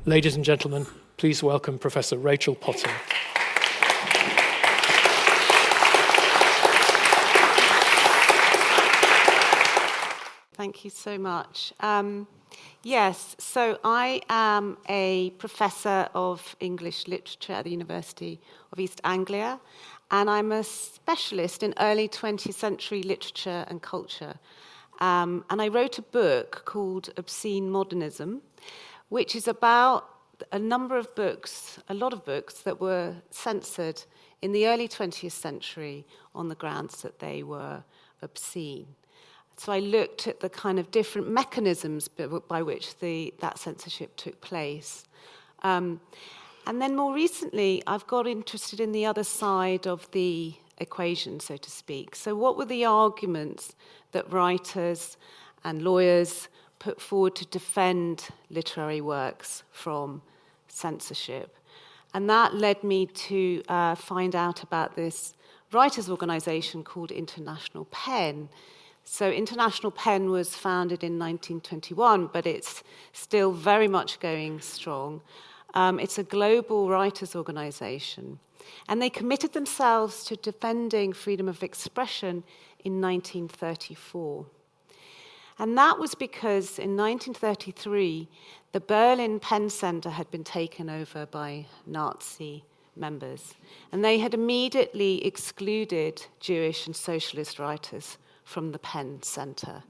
Ladies and gentlemen, please welcome Professor Rachel Potter. Thank you so much. Yes, so I am a professor of English literature at the University of East Anglia, and I'm a specialist in early 20th century literature and culture. And I wrote a book called Obscene Modernism, which is about a lot of books that were censored in the early 20th century on the grounds that they were obscene. So I looked at the kind of different mechanisms by which that censorship took place. And then more recently, I've got interested in the other side of the equation, so to speak. So what were the arguments that writers and lawyers put forward to defend literary works from censorship? And that led me to find out about this writers' organization called International PEN. So International PEN was founded in 1921, but it's still very much going strong. It's a global writers' organization. And they committed themselves to defending freedom of expression in 1934. And that was because in 1933, the Berlin PEN Center had been taken over by Nazi members. And they had immediately excluded Jewish and socialist writers from the PEN Center.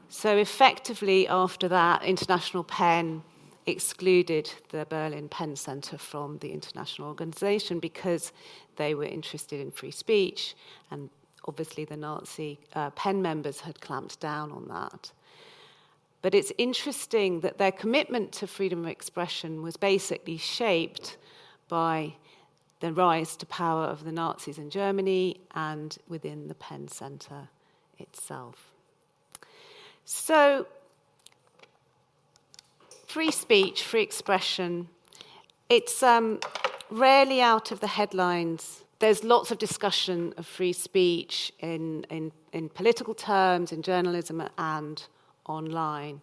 So effectively, after that, International PEN excluded the Berlin PEN Center from the international organization because they were interested in free speech, and obviously the Nazi PEN members had clamped down on that. But it's interesting that their commitment to freedom of expression was basically shaped by the rise to power of the Nazis in Germany and within the PEN Center itself. So, free speech, free expression, it's rarely out of the headlines. There's lots of discussion of free speech in political terms, in journalism, and online.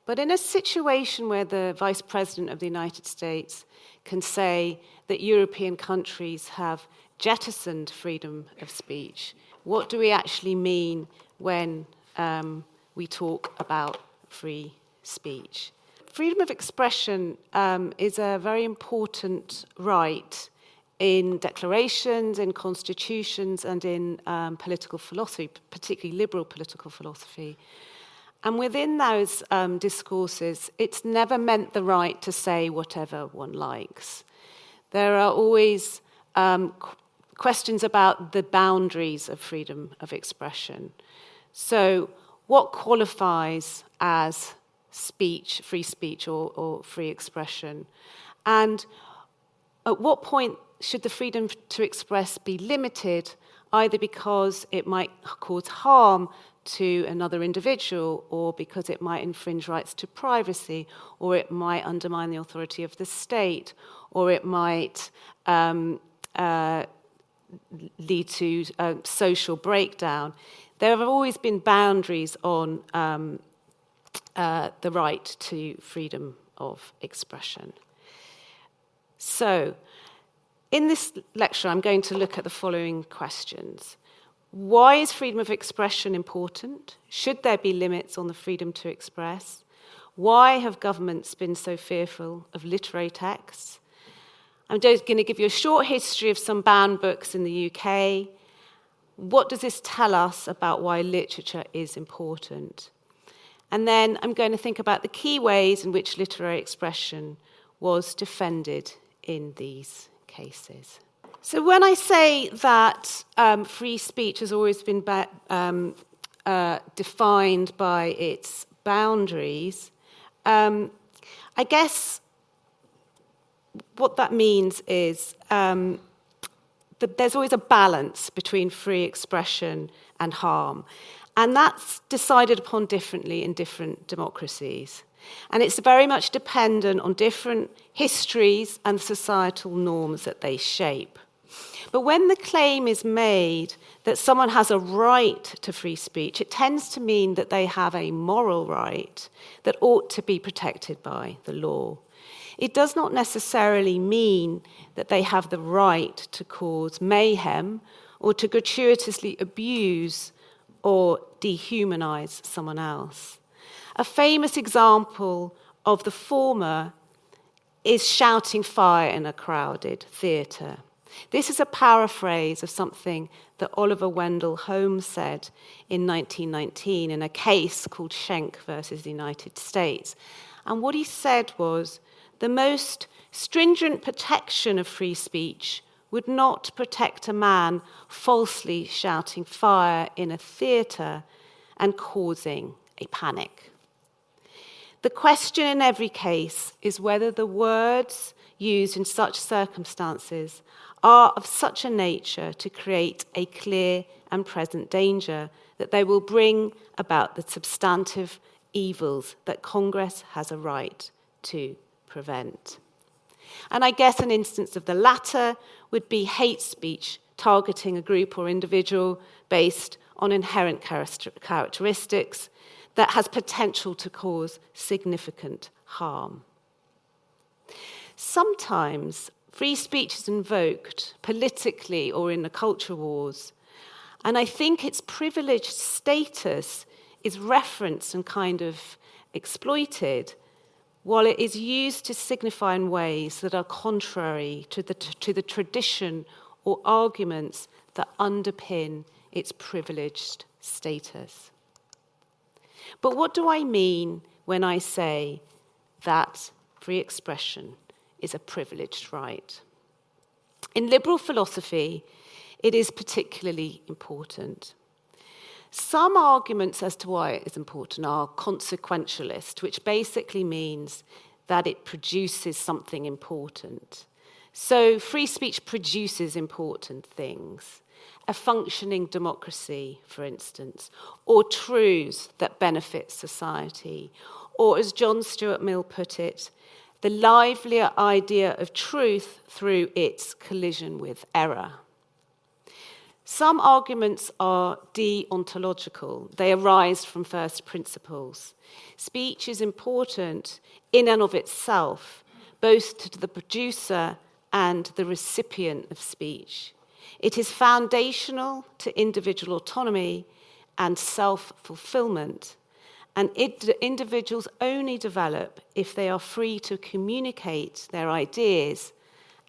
But in a situation where the Vice President of the United States can say that European countries have jettisoned freedom of speech, what do we actually mean when we talk about free speech? Freedom of expression is a very important right in declarations, in constitutions, and in political philosophy, particularly liberal political philosophy. And within those discourses, it's never meant the right to say whatever one likes. There are always questions about the boundaries of freedom of expression. So what qualifies as speech, free speech, or free expression? And at what point should the freedom to express be limited, either because it might cause harm to another individual, or because it might infringe rights to privacy, or it might undermine the authority of the state, or it might lead to social breakdown? There have always been boundaries on the right to freedom of expression. So, in this lecture, I'm going to look at the following questions. Why is freedom of expression important? Should there be limits on the freedom to express? Why have governments been so fearful of literary texts? I'm just going to give you a short history of some banned books in the UK. What does this tell us about why literature is important? And then I'm going to think about the key ways in which literary expression was defended in these cases. So when I say that free speech has always been defined by its boundaries, I guess what that means is that there's always a balance between free expression and harm. And that's decided upon differently in different democracies. And it's very much dependent on different histories and societal norms that they shape. But when the claim is made that someone has a right to free speech, it tends to mean that they have a moral right that ought to be protected by the law. It does not necessarily mean that they have the right to cause mayhem or to gratuitously abuse or dehumanize someone else. A famous example of the former is shouting fire in a crowded theatre. This is a paraphrase of something that Oliver Wendell Holmes said in 1919 in a case called Schenck versus the United States. And what he said was, the most stringent protection of free speech would not protect a man falsely shouting fire in a theatre and causing a panic. The question in every case is whether the words used in such circumstances are of such a nature to create a clear and present danger that they will bring about the substantive evils that Congress has a right to prevent. And I guess an instance of the latter would be hate speech targeting a group or individual based on inherent characteristics that has potential to cause significant harm. Sometimes free speech is invoked politically or in the culture wars, and I think its privileged status is referenced and kind of exploited, while it is used to signify in ways that are contrary to the tradition or arguments that underpin its privileged status. But what do I mean when I say that free expression is a privileged right? In liberal philosophy, it is particularly important. Some arguments as to why it is important are consequentialist, which basically means that it produces something important. So free speech produces important things. A functioning democracy, for instance, or truths that benefit society, or as John Stuart Mill put it, the livelier idea of truth through its collision with error. Some arguments are deontological. They arise from first principles. Speech is important in and of itself, both to the producer and the recipient of speech. It is foundational to individual autonomy and self-fulfillment, and individuals only develop if they are free to communicate their ideas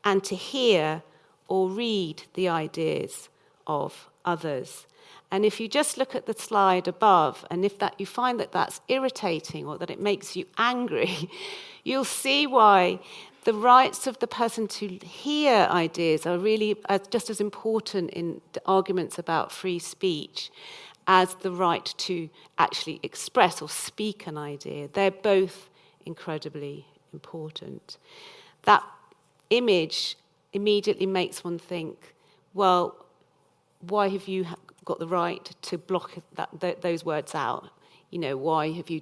and to hear or read the ideas of others. And if you just look at the slide above, and if that you find that that's irritating or that it makes you angry, you'll see why the rights of the person to hear ideas are really just as important in the arguments about free speech as the right to actually express or speak an idea. They're both incredibly important. That image immediately makes one think, well, why have you got the right to block those words out? You know, why have you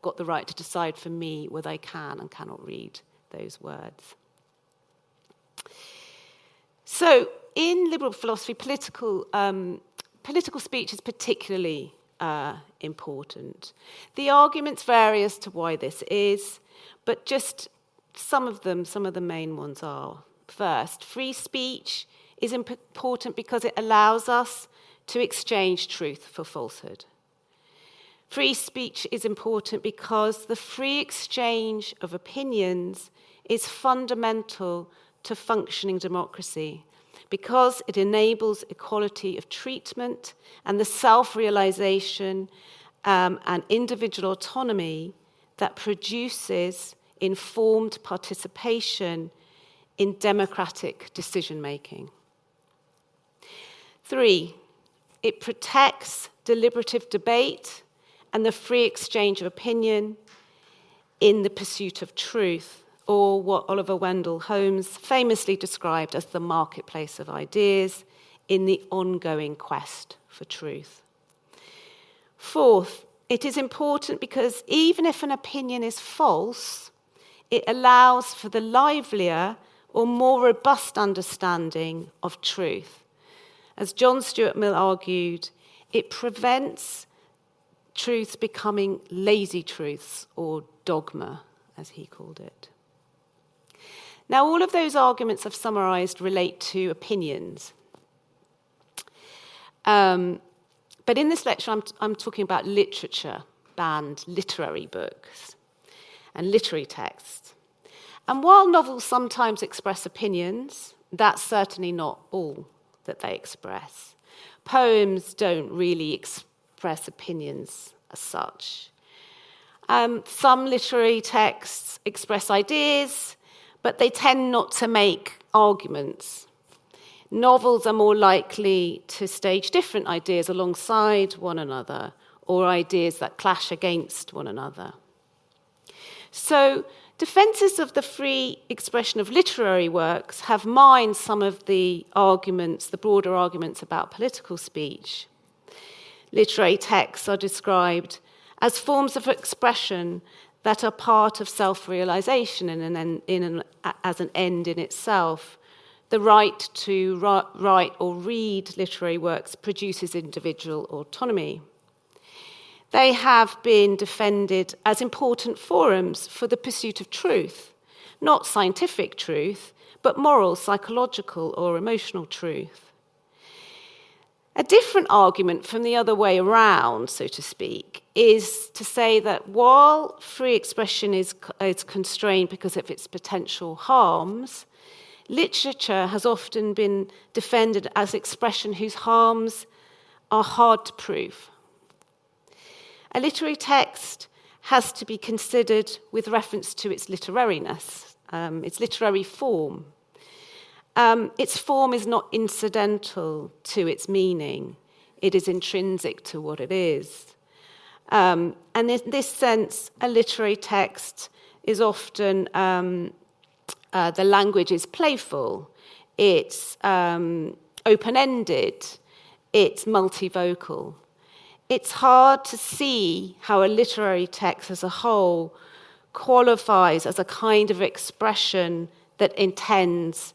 got the right to decide for me whether I can and cannot read those words? So, in liberal philosophy, political speech is particularly important. The arguments vary as to why this is, but just some of the main ones are. First, free speech is important because it allows us to exchange truth for falsehood. Free speech is important because the free exchange of opinions is fundamental to functioning democracy, because it enables equality of treatment and the self-realization and individual autonomy that produces informed participation in democratic decision-making. 3, it protects deliberative debate and the free exchange of opinion in the pursuit of truth, or what Oliver Wendell Holmes famously described as the marketplace of ideas in the ongoing quest for truth. 4th, it is important because even if an opinion is false, it allows for the livelier or more robust understanding of truth. As John Stuart Mill argued, it prevents truths becoming lazy truths or dogma, as he called it. Now, all of those arguments I've summarised relate to opinions. But in this lecture, I'm talking about literature, banned literary books and literary texts. And while novels sometimes express opinions, that's certainly not all that they express. Poems don't really express opinions as such. Some literary texts express ideas, but they tend not to make arguments. Novels are more likely to stage different ideas alongside one another, or ideas that clash against one another. So, defences of the free expression of literary works have mined some of the arguments, the broader arguments about political speech. Literary texts are described as forms of expression that are part of self-realization as an end in itself. The right to write or read literary works produces individual autonomy. They have been defended as important forums for the pursuit of truth, not scientific truth, but moral, psychological, or emotional truth. A different argument from the other way around, so to speak, is to say that while free expression is constrained because of its potential harms, literature has often been defended as expression whose harms are hard to prove. A literary text has to be considered with reference to its literariness, its literary form. Its form is not incidental to its meaning. It is intrinsic to what it is. And in this sense, a literary text is often, the language is playful, it's open-ended, it's multivocal. It's hard to see how a literary text as a whole qualifies as a kind of expression that intends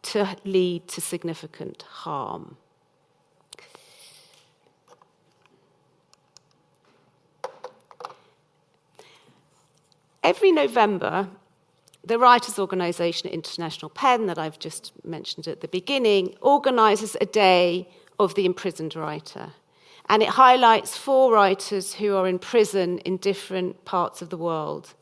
to lead to significant harm. Every November, the Writers' Organisation International PEN, that I've just mentioned at the beginning, organises a day of the imprisoned writer. And it highlights 4 writers who are in prison in different parts of the world.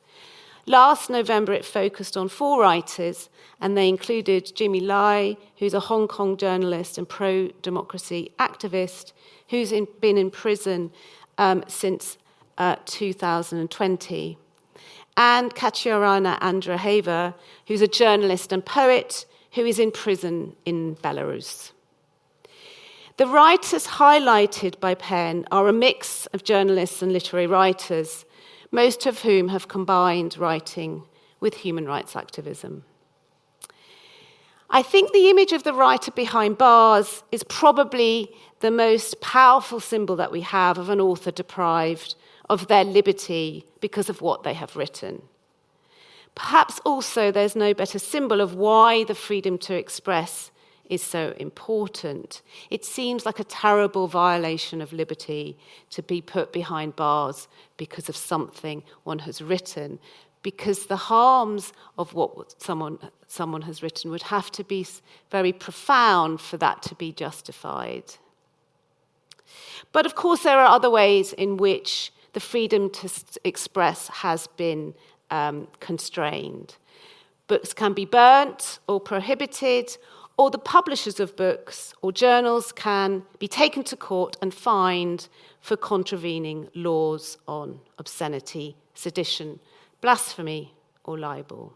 Last November, it focused on 4 writers, and they included Jimmy Lai, who's a Hong Kong journalist and pro-democracy activist, who's been in prison since 2020, and Katyarina Andreeva, who's a journalist and poet, who is in prison in Belarus. The writers highlighted by PEN are a mix of journalists and literary writers, most of whom have combined writing with human rights activism. I think the image of the writer behind bars is probably the most powerful symbol that we have of an author deprived of their liberty because of what they have written. Perhaps also there's no better symbol of why the freedom to express is so important. It seems like a terrible violation of liberty to be put behind bars because of something one has written, because the harms of what someone has written would have to be very profound for that to be justified. But of course there are other ways in which the freedom to express has been constrained. Books can be burnt or prohibited, or the publishers of books or journals can be taken to court and fined for contravening laws on obscenity, sedition, blasphemy, or libel.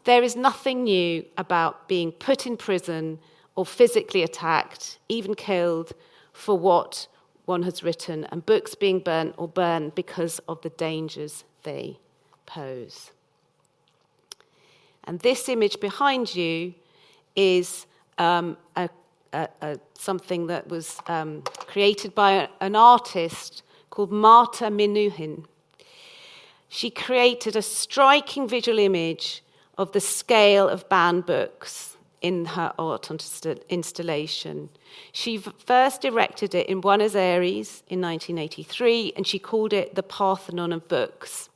There is nothing new about being put in prison or physically attacked, even killed, for what one has written, and books being burnt or burned because of the dangers they pose. And this image behind you is something that was created by an artist called Marta Minuhin. She created a striking visual image of the scale of banned books in her art installation. She first erected it in Buenos Aires in 1983, and she called it the Parthenon of Books.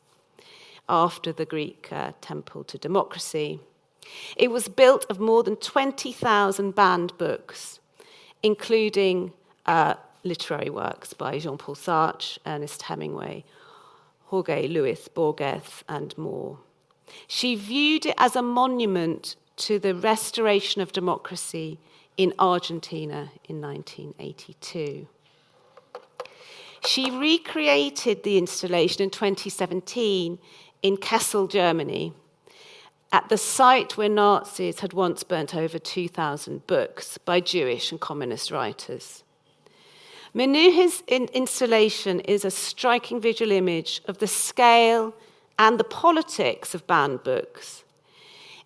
after the Greek temple to democracy. It was built of more than 20,000 banned books, including literary works by Jean-Paul Sartre, Ernest Hemingway, Jorge Luis Borges, and more. She viewed it as a monument to the restoration of democracy in Argentina in 1982. She recreated the installation in 2017 in Kassel, Germany, at the site where Nazis had once burnt over 2,000 books by Jewish and communist writers. Menuhin's installation is a striking visual image of the scale and the politics of banned books.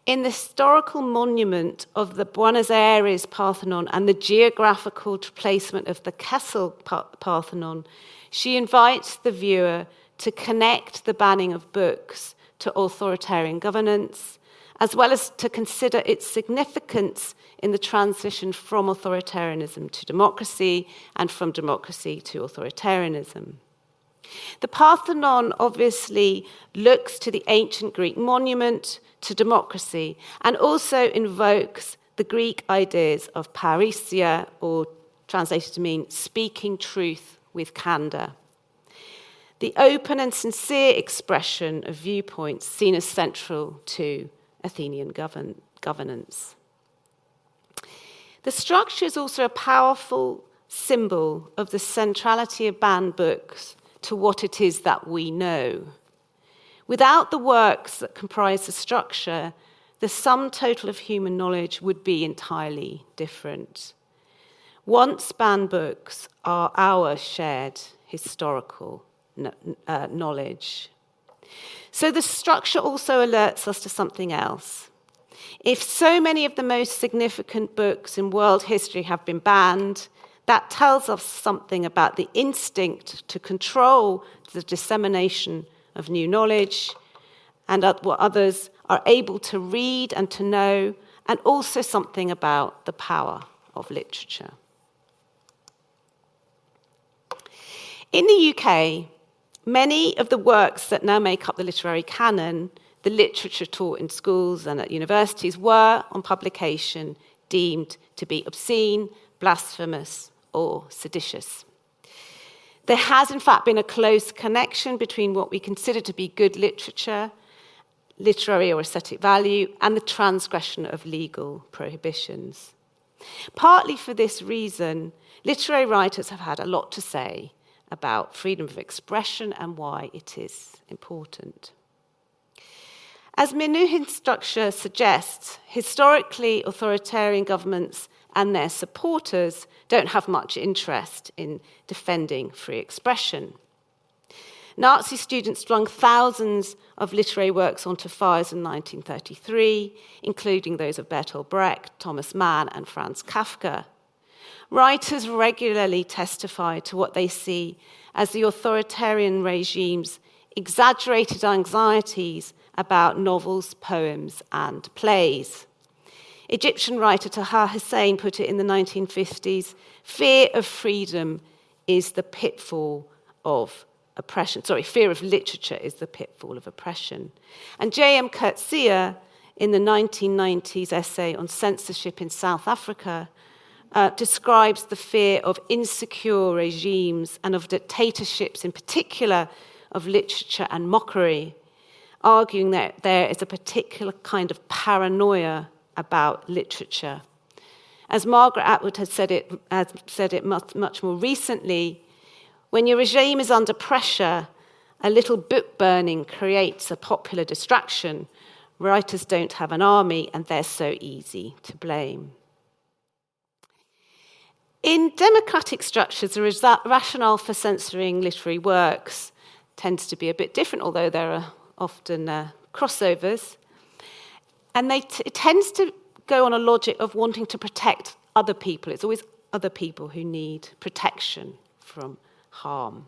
In the historical monument of the Buenos Aires Parthenon and the geographical placement of the Kassel Parthenon, she invites the viewer to connect the banning of books to authoritarian governance, as well as to consider its significance in the transition from authoritarianism to democracy and from democracy to authoritarianism. The Parthenon obviously looks to the ancient Greek monument to democracy and also invokes the Greek ideas of parrhesia, or translated to mean speaking truth with candor. The open and sincere expression of viewpoints seen as central to Athenian governance. The structure is also a powerful symbol of the centrality of banned books to what it is that we know. Without the works that comprise the structure, the sum total of human knowledge would be entirely different. Once banned books are our shared historical knowledge. So the structure also alerts us to something else. If so many of the most significant books in world history have been banned, that tells us something about the instinct to control the dissemination of new knowledge and what others are able to read and to know, and also something about the power of literature. In the UK, many of the works that now make up the literary canon, the literature taught in schools and at universities, were, on publication, deemed to be obscene, blasphemous, or seditious. There has, in fact, been a close connection between what we consider to be good literature, literary or aesthetic value, and the transgression of legal prohibitions. Partly for this reason, literary writers have had a lot to say about freedom of expression and why it is important. As Menuhin's structure suggests, historically authoritarian governments and their supporters don't have much interest in defending free expression. Nazi students flung thousands of literary works onto fires in 1933, including those of Bertolt Brecht, Thomas Mann, and Franz Kafka. Writers regularly testify to what they see as the authoritarian regime's exaggerated anxieties about novels, poems, and plays. Egyptian writer Taha Hussein put it in the 1950s, fear of freedom is the pitfall of oppression. Fear of literature is the pitfall of oppression. And J.M. Coetzee, in the 1990s essay on censorship in South Africa, describes the fear of insecure regimes and of dictatorships, in particular of literature and mockery, arguing that there is a particular kind of paranoia about literature. As Margaret Atwood has said it much more recently, when your regime is under pressure, a little book burning creates a popular distraction. Writers don't have an army, and they're so easy to blame. In democratic structures, the rationale for censoring literary works tends to be a bit different, although there are often crossovers. And it tends to go on a logic of wanting to protect other people. It's always other people who need protection from harm.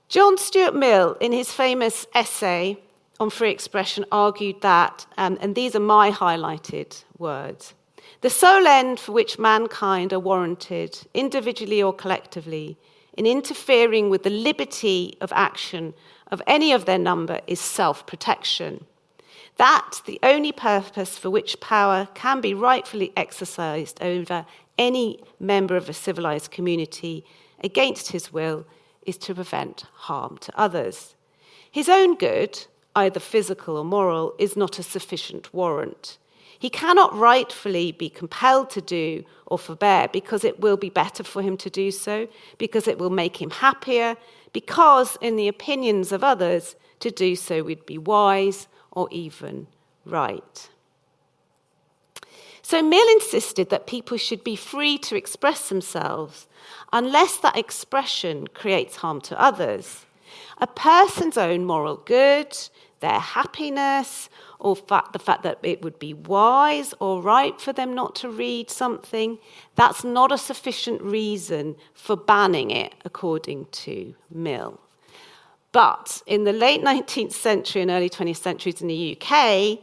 John Stuart Mill, in his famous essay on free expression, argued that, and these are my highlighted words, the sole end for which mankind are warranted, individually or collectively, in interfering with the liberty of action of any of their number is self-protection. That the only purpose for which power can be rightfully exercised over any member of a civilized community against his will is to prevent harm to others. His own good, either physical or moral, is not a sufficient warrant. He cannot rightfully be compelled to do or forbear because it will be better for him to do so, because it will make him happier, because, in the opinions of others, to do so would be wise or even right. So Mill insisted that people should be free to express themselves unless that expression creates harm to others. A person's own moral good, their happiness, or the fact that it would be wise or right for them not to read something, that's not a sufficient reason for banning it, according to Mill. But in the late 19th century and early 20th centuries in the UK,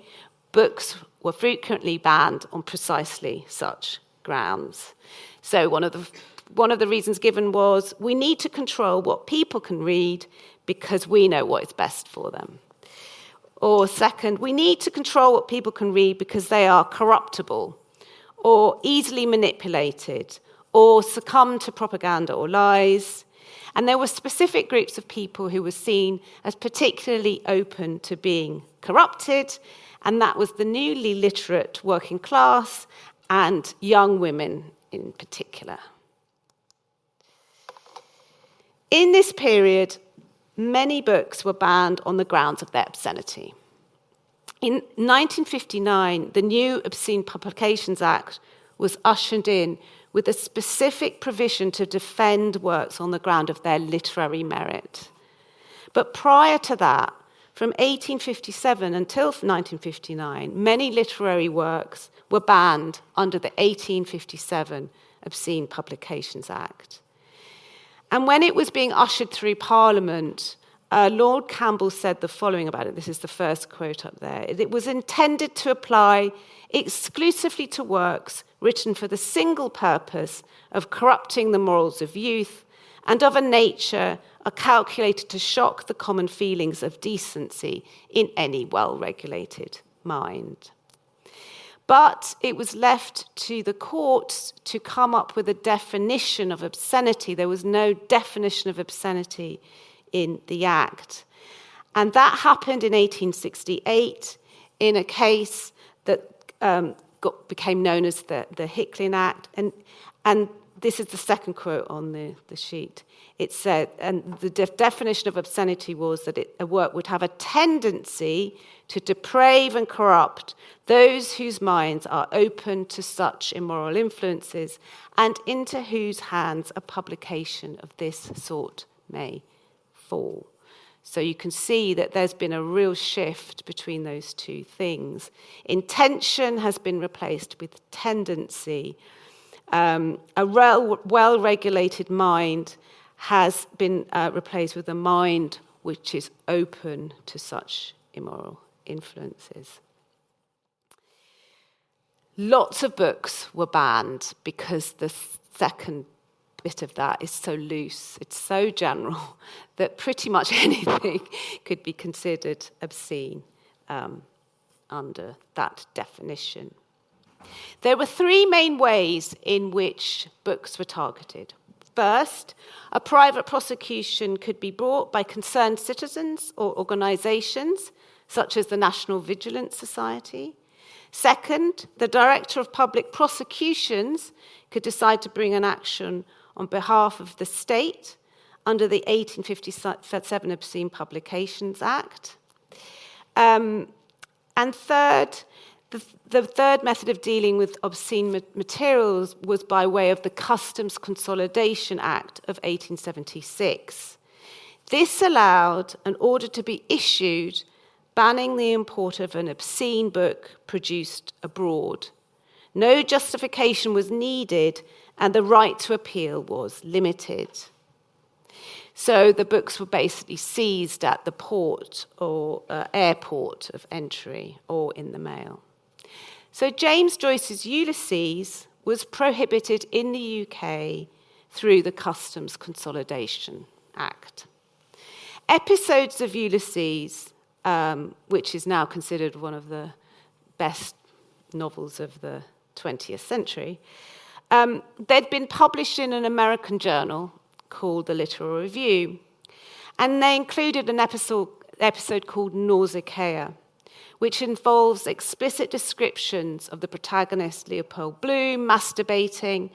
books were frequently banned on precisely such grounds. So one of the reasons given was, we need to control what people can read because we know what is best for them. Or second, we need to control what people can read because they are corruptible or easily manipulated or succumb to propaganda or lies. And there were specific groups of people who were seen as particularly open to being corrupted, and that was the newly literate working class and young women in particular. In this period, many books were banned on the grounds of their obscenity. In 1959, the new Obscene Publications Act was ushered in with a specific provision to defend works on the ground of their literary merit. But prior to that, from 1857 until 1959, many literary works were banned under the 1857 Obscene Publications Act. And when it was being ushered through Parliament, Lord Campbell said the following about it. This is the first quote up there. It was intended to apply exclusively to works written for the single purpose of corrupting the morals of youth and of a nature calculated to shock the common feelings of decency in any well-regulated mind. But it was left to the courts to come up with a definition of obscenity. There was no definition of obscenity in the Act. And that happened in 1868 in a case that became known as the Hickling Act. And this is the second quote on the sheet. It said, and the definition of obscenity was that a work would have a tendency to deprave and corrupt those whose minds are open to such immoral influences and into whose hands a publication of this sort may fall. So you can see that there's been a real shift between those two things. Intention has been replaced with tendency. A well-regulated mind has been replaced with a mind which is open to such immoral influences. Lots of books were banned because the second bit of that is so loose, it's so general, that pretty much anything could be considered obscene under that definition. There were three main ways in which books were targeted. First, a private prosecution could be brought by concerned citizens or organisations, such as the National Vigilance Society. Second, the Director of Public Prosecutions could decide to bring an action on behalf of the state under the 1857 Obscene Publications Act. And third, the third method of dealing with obscene materials was by way of the Customs Consolidation Act of 1876. This allowed an order to be issued banning the import of an obscene book produced abroad. No justification was needed, and the right to appeal was limited. So the books were basically seized at the port or airport of entry or in the mail. So James Joyce's Ulysses was prohibited in the UK through the Customs Consolidation Act. Episodes of Ulysses, which is now considered one of the best novels of the 20th century, they'd been published in an American journal called the Literary Review, and they included an episode called Nausicaa, which involves explicit descriptions of the protagonist Leopold Bloom masturbating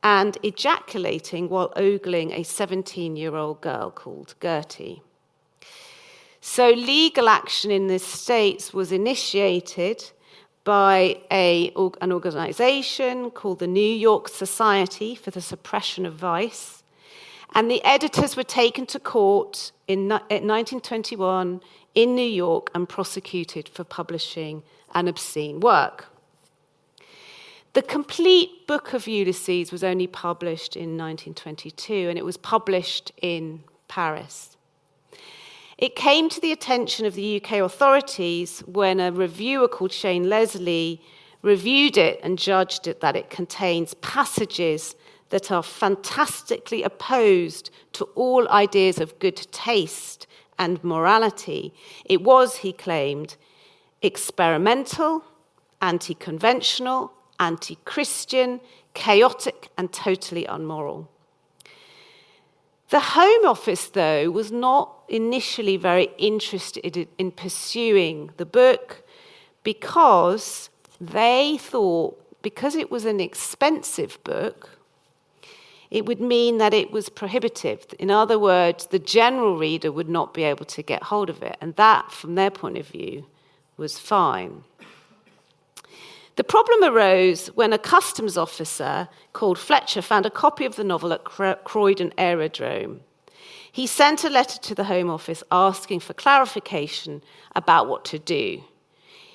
and ejaculating while ogling a 17-year-old girl called Gertie. So legal action in the States was initiated by an organization called the New York Society for the Suppression of Vice, and the editors were taken to court in 1921 in New York and prosecuted for publishing an obscene work. The complete book of Ulysses was only published in 1922, and it was published in Paris. It came to the attention of the UK authorities when a reviewer called Shane Leslie reviewed it and judged it that it contains passages that are fantastically opposed to all ideas of good taste and morality. It was, he claimed, experimental, anti-conventional, anti-Christian, chaotic, and totally unmoral. The Home Office, though, was not initially very interested in pursuing the book because they thought, because it was an expensive book, it would mean that it was prohibitive. In other words, the general reader would not be able to get hold of it, and that, from their point of view, was fine. The problem arose when a customs officer called Fletcher found a copy of the novel at Croydon Aerodrome. He sent a letter to the Home Office asking for clarification about what to do.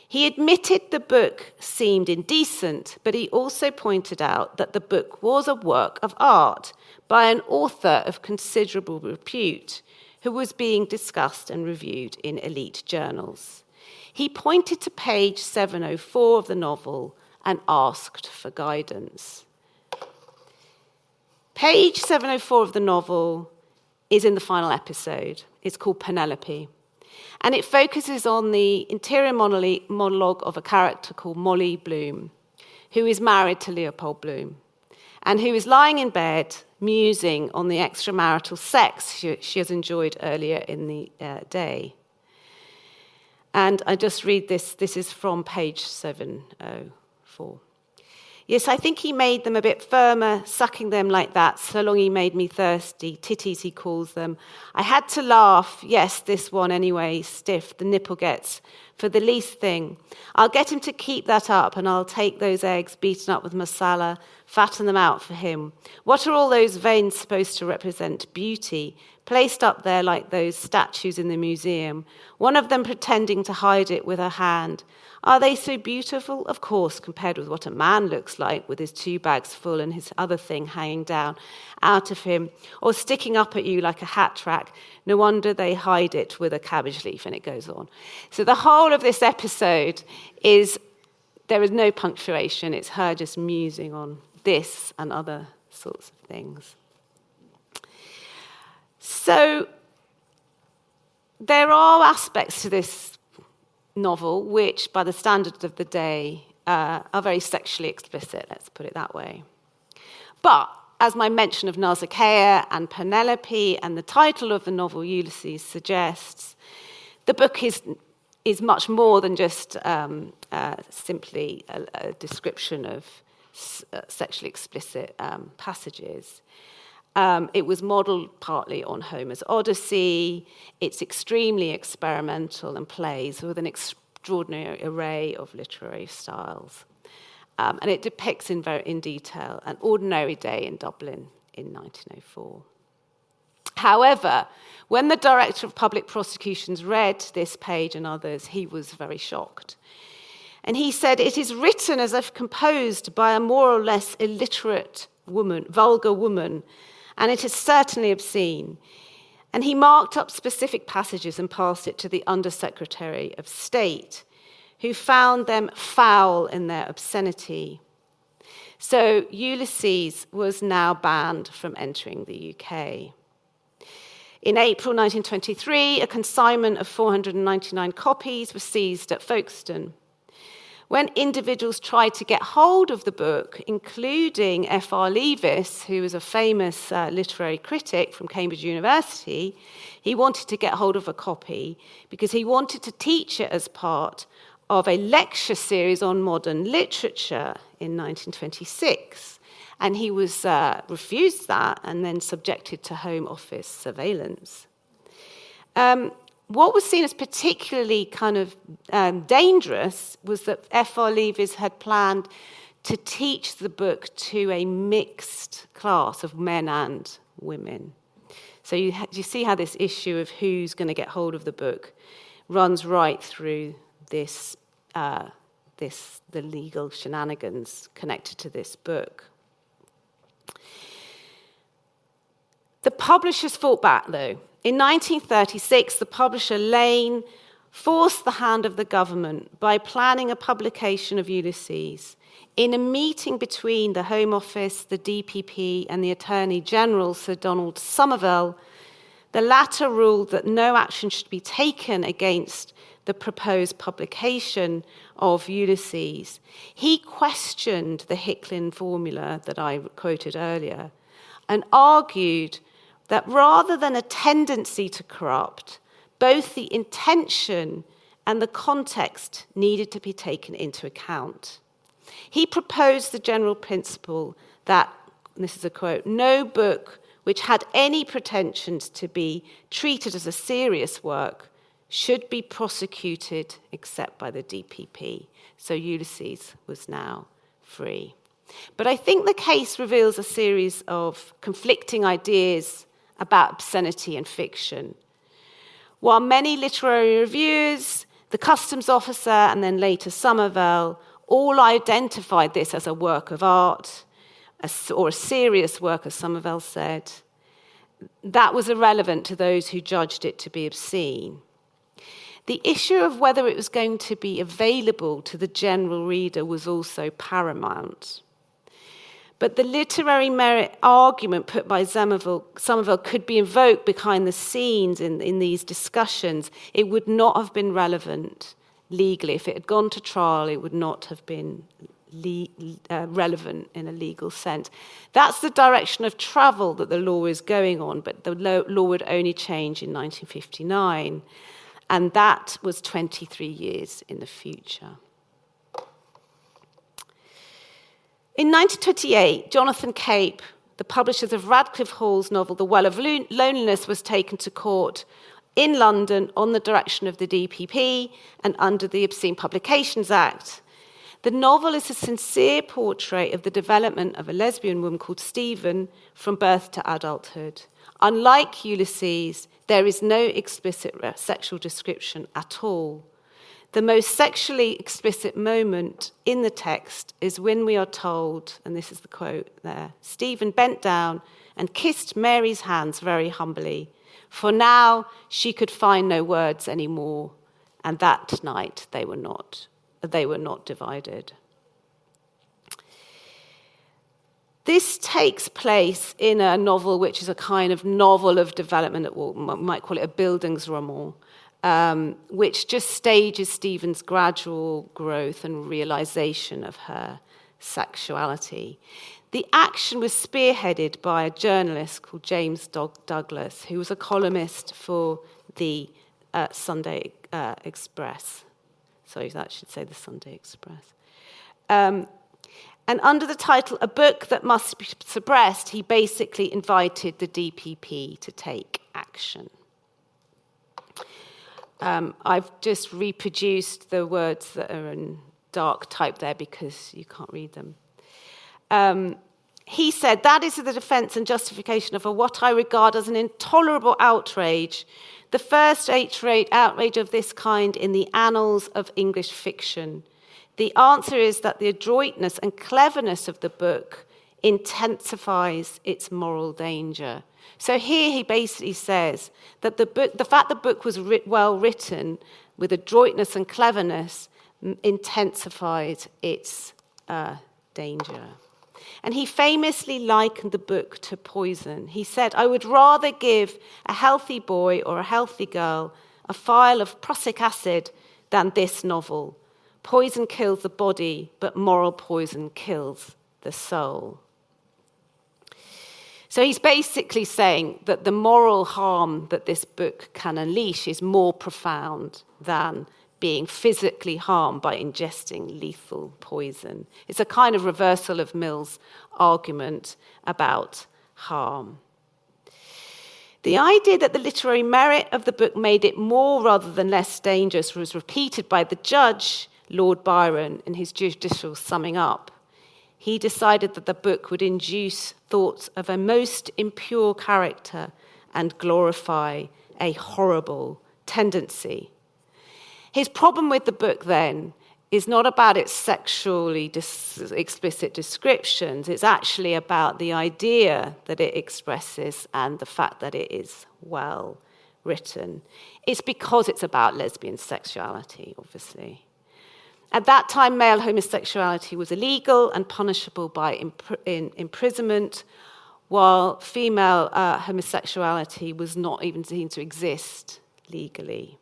He admitted the book seemed indecent, but he also pointed out that the book was a work of art by an author of considerable repute who was being discussed and reviewed in elite journals. He pointed to page 704 of the novel and asked for guidance. Page 704 of the novel is in the final episode. It's called Penelope. And it focuses on the interior monologue of a character called Molly Bloom, who is married to Leopold Bloom, and who is lying in bed musing on the extramarital sex she has enjoyed earlier in the day. And I just read this. This is from page 704. Yes, I think he made them a bit firmer, sucking them like that, so long he made me thirsty, titties he calls them. I had to laugh, yes, this one anyway, stiff, the nipple gets, for the least thing. I'll get him to keep that up, and I'll take those eggs beaten up with masala, fatten them out for him. What are all those veins supposed to represent? Beauty, placed up there like those statues in the museum, one of them pretending to hide it with her hand. Are they so beautiful? Of course, compared with what a man looks like with his 2 bags full and his other thing hanging down out of him, or sticking up at you like a hat rack. No wonder they hide it with a cabbage leaf, and it goes on. So the whole of this episode there is no punctuation. It's her just musing on this and other sorts of things. So there are aspects to this novel which, by the standards of the day, are very sexually explicit, let's put it that way. But, as my mention of Nausicaa and Penelope and the title of the novel Ulysses suggests, the book is much more than just simply a description of sexually explicit passages. It was modelled partly on Homer's Odyssey. It's extremely experimental and plays with an extraordinary array of literary styles. And it depicts in detail an ordinary day in Dublin in 1904. However, when the Director of Public Prosecutions read this page and others, he was very shocked. And he said, "It is written as if composed by a more or less illiterate woman, vulgar woman, and it is certainly obscene." And he marked up specific passages and passed it to the Undersecretary of State, who found them foul in their obscenity. So Ulysses was now banned from entering the UK. In April 1923, a consignment of 499 copies was seized at Folkestone. When individuals tried to get hold of the book, including F.R. Leavis, who was a famous literary critic from Cambridge University, he wanted to get hold of a copy because he wanted to teach it as part of a lecture series on modern literature in 1926. And he was refused that and then subjected to Home Office surveillance. What was seen as particularly kind of dangerous was that F.R. Leavis had planned to teach the book to a mixed class of men and women. So you see how this issue of who's going to get hold of the book runs right through this, the legal shenanigans connected to this book. The publishers fought back, though. In 1936, the publisher Lane forced the hand of the government by planning a publication of Ulysses. In a meeting between the Home Office, the DPP, and the Attorney General, Sir Donald Somerville, the latter ruled that no action should be taken against the proposed publication of Ulysses. He questioned the Hicklin formula that I quoted earlier and argued that rather than a tendency to corrupt, both the intention and the context needed to be taken into account. He proposed the general principle that, and this is a quote, no book which had any pretensions to be treated as a serious work should be prosecuted except by the DPP. So Ulysses was now free. But I think the case reveals a series of conflicting ideas about obscenity and fiction. While many literary reviewers, the customs officer, and then later Somerville, all identified this as a work of art, or a serious work, as Somerville said, that was irrelevant to those who judged it to be obscene. The issue of whether it was going to be available to the general reader was also paramount. But the literary merit argument put by Somerville could be invoked behind the scenes in these discussions. It would not have been relevant legally. If it had gone to trial, it would not have been relevant in a legal sense. That's the direction of travel that the law is going on, but the law would only change in 1959. And that was 23 years in the future. In 1928, Jonathan Cape, the publisher of Radcliffe Hall's novel The Well of Loneliness, was taken to court in London on the direction of the DPP and under the Obscene Publications Act. The novel is a sincere portrait of the development of a lesbian woman called Stephen from birth to adulthood. Unlike Ulysses, there is no explicit sexual description at all. The most sexually explicit moment in the text is when we are told, and this is the quote there, Stephen bent down and kissed Mary's hands very humbly, for now she could find no words anymore, and that night they were not divided. This takes place in a novel which is a kind of novel of development, we might call it a Bildungsroman, which just stages Stephen's gradual growth and realization of her sexuality. The action was spearheaded by a journalist called James Douglas, who was a columnist for the Sunday Express. Sorry, that should say the Sunday Express. And under the title, A Book That Must Be Suppressed, he basically invited the DPP to take action. I've just reproduced the words that are in dark type there because you can't read them. He said, that is the defense and justification of what I regard as an intolerable outrage, the first outrage of this kind in the annals of English fiction. The answer is that the adroitness and cleverness of the book intensifies its moral danger. So here he basically says that the fact the book was well written with adroitness and cleverness intensified its danger. And he famously likened the book to poison. He said, "I would rather give a healthy boy or a healthy girl a phial of prussic acid than this novel. Poison kills the body, but moral poison kills the soul." So he's basically saying that the moral harm that this book can unleash is more profound than being physically harmed by ingesting lethal poison. It's a kind of reversal of Mill's argument about harm. The idea that the literary merit of the book made it more rather than less dangerous was repeated by the judge, Lord Byron, in his judicial summing up. He decided that the book would induce thoughts of a most impure character and glorify a horrible tendency. His problem with the book, then, is not about its sexually explicit descriptions. It's actually about the idea that it expresses and the fact that it is well written. It's because it's about lesbian sexuality, obviously. At that time, male homosexuality was illegal and punishable by imprisonment, while female homosexuality was not even seen to exist legally.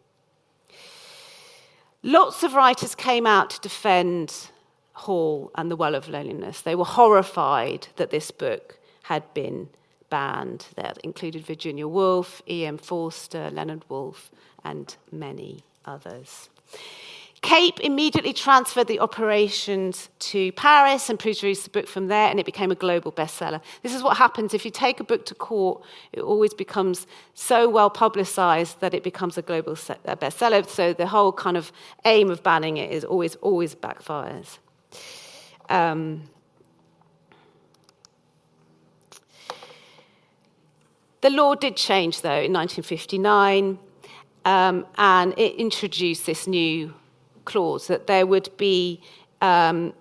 Lots of writers came out to defend Hall and The Well of Loneliness. They were horrified that this book had been banned. That included Virginia Woolf, E.M. Forster, Leonard Woolf, and many others. Cape immediately transferred the operations to Paris and produced the book from there, and it became a global bestseller. This is what happens if you take a book to court. It always becomes so well publicized that it becomes a global bestseller. So the whole kind of aim of banning it is always backfires. The law did change, though, in 1959, and it introduced this new clause that there would be a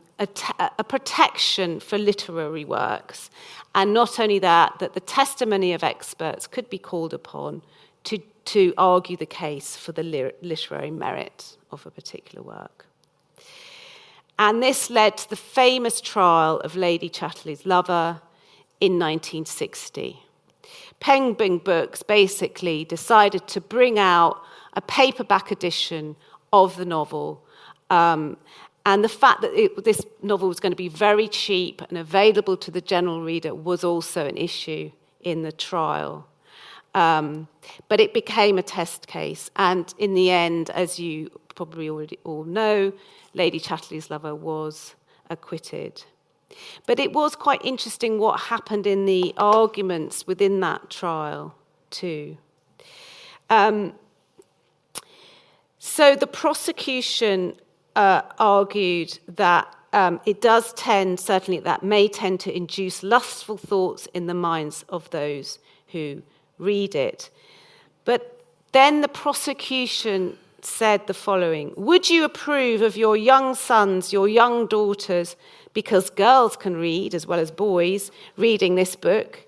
protection for literary works, and not only that the testimony of experts could be called upon to argue the case for the literary merit of a particular work. And this led to the famous trial of Lady Chatterley's lover in 1960. Penguin Books basically decided to bring out a paperback edition of the novel, and the fact that this novel was going to be very cheap and available to the general reader was also an issue in the trial. But it became a test case, and in the end, as you probably already all know, Lady Chatterley's lover was acquitted. But it was quite interesting what happened in the arguments within that trial, too. So the prosecution argued that it does tend, certainly that may tend to induce lustful thoughts in the minds of those who read it. But then the prosecution said the following: "Would you approve of your young sons, your young daughters, because girls can read as well as boys, reading this book?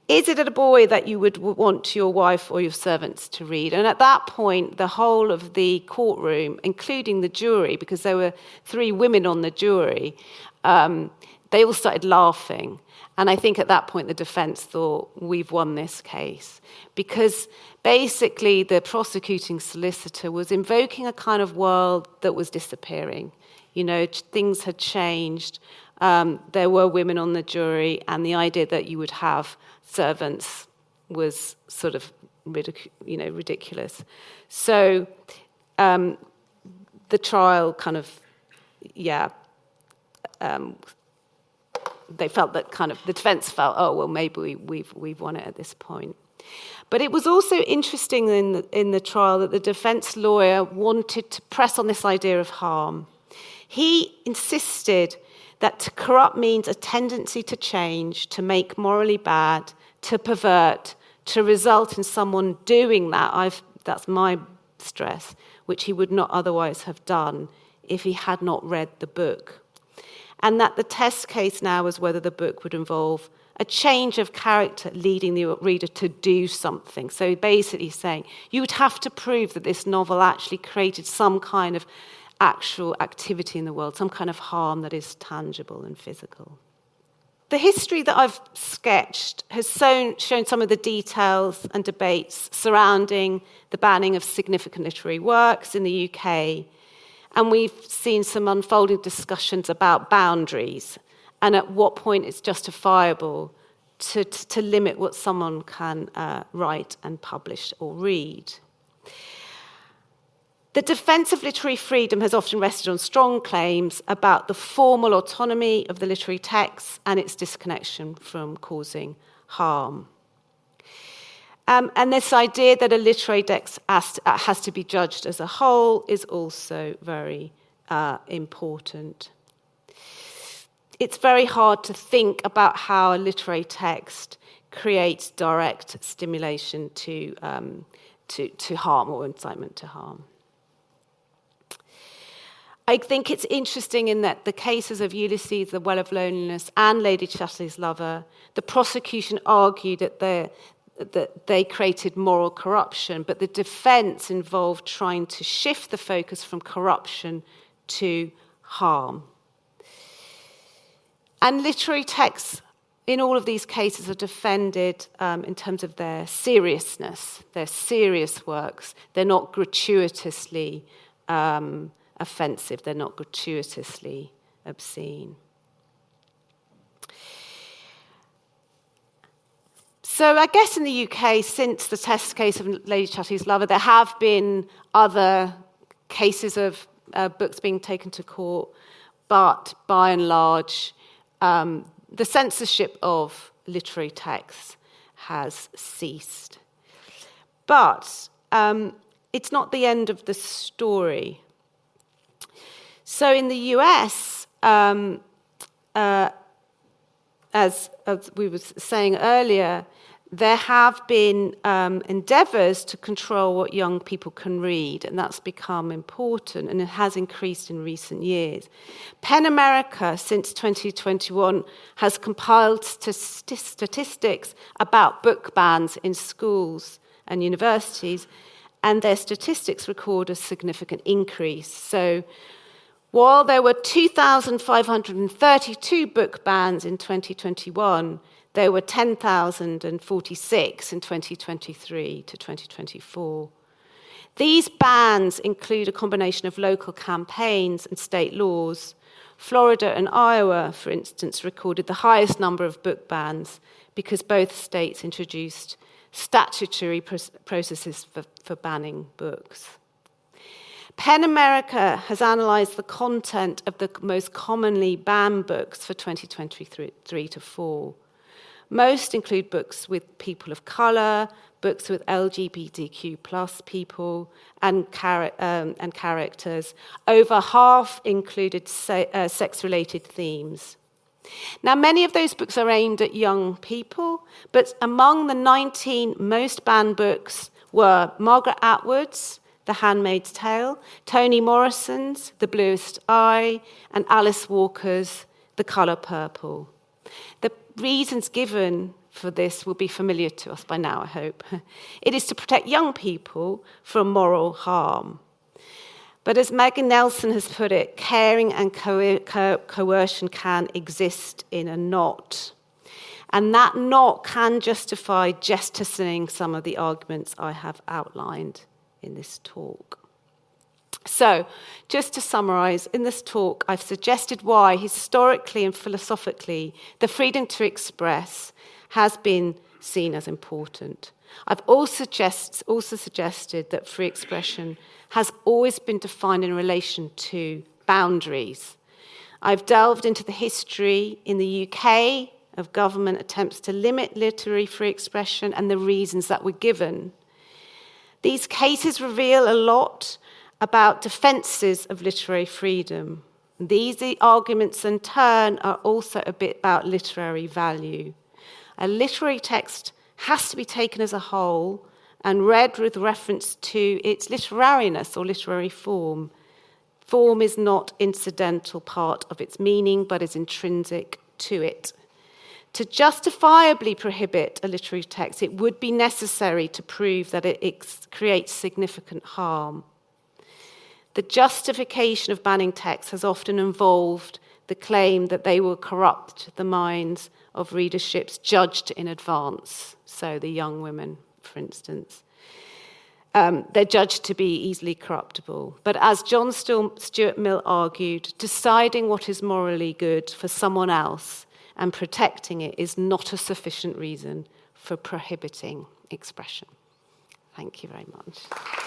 Is it a boy that you would want your wife or your servants to read?" And at that point, the whole of the courtroom, including the jury, because there were 3 women on the jury, they all started laughing. And I think at that point the defense thought, we've won this case. Because basically the prosecuting solicitor was invoking a kind of world that was disappearing. You know, things had changed. There were women on the jury, and the idea that you would have servants was sort of ridiculous. So the trial kind of, they felt that kind of, the defense felt, oh, well, maybe we've won it at this point. But it was also interesting in the trial that the defense lawyer wanted to press on this idea of harm. He insisted that to corrupt means a tendency to change, to make morally bad, to pervert, to result in someone doing that, that's my stress, which he would not otherwise have done if he had not read the book. And that the test case now was whether the book would involve a change of character leading the reader to do something. So basically saying, you would have to prove that this novel actually created some kind of actual activity in the world, some kind of harm that is tangible and physical. the history that I've sketched has shown some of the details and debates surrounding the banning of significant literary works in the UK. And we've seen some unfolding discussions about boundaries and at what point it's justifiable to limit what someone can write and publish or read. The defence of literary freedom has often rested on strong claims about the formal autonomy of the literary text and its disconnection from causing harm. And this idea that a literary text has to be judged as a whole is also very important. It's very hard to think about how a literary text creates direct stimulation to harm or incitement to harm. I think it's interesting in that the cases of Ulysses, The Well of Loneliness, and Lady Chatterley's Lover, the prosecution argued that they created moral corruption, but the defence involved trying to shift the focus from corruption to harm. And literary texts in all of these cases are defended in terms of their seriousness. They're serious works. They're not gratuitously offensive. They're not gratuitously obscene. So I guess in the UK, since the test case of Lady Chatterley's Lover, there have been other cases of books being taken to court, but by and large, the censorship of literary texts has ceased. But it's not the end of the story. So in the US, as we were saying earlier, there have been endeavours to control what young people can read, and that's become important, and it has increased in recent years. PEN America, since 2021, has compiled statistics about book bans in schools and universities, and their statistics record a significant increase. So while there were 2,532 book bans in 2021, there were 10,046 in 2023 to 2024. These bans include a combination of local campaigns and state laws. Florida and Iowa, for instance, recorded the highest number of book bans because both states introduced statutory processes for banning books. PEN America has analysed the content of the most commonly banned books for 2023 to 4. Most include books with people of colour, books with LGBTQ plus people and characters. Over half included sex-related themes. Now, many of those books are aimed at young people, but among the 19 most banned books were Margaret Atwood's The Handmaid's Tale, Toni Morrison's The Bluest Eye, and Alice Walker's The Colour Purple. The reasons given for this will be familiar to us by now, I hope. It is to protect young people from moral harm. But as Maggie Nelson has put it, caring and coercion can exist in a knot. And that knot can justify jettisoning some of the arguments I have outlined in this talk. So, just to summarise, in this talk I've suggested why, historically and philosophically, the freedom to express has been seen as important. I've also suggested that free expression has always been defined in relation to boundaries. I've delved into the history in the UK of government attempts to limit literary free expression and the reasons that were given. These cases reveal a lot about defences of literary freedom. These arguments, in turn, are also a bit about literary value. A literary text has to be taken as a whole and read with reference to its literariness or literary form. Form is not incidental part of its meaning, but is intrinsic to it. To justifiably prohibit a literary text, it would be necessary to prove that it creates significant harm. The justification of banning texts has often involved the claim that they will corrupt the minds of readerships judged in advance. So the young women, for instance. They're judged to be easily corruptible. But as John Stuart Mill argued, deciding what is morally good for someone else and protecting it is not a sufficient reason for prohibiting expression. Thank you very much.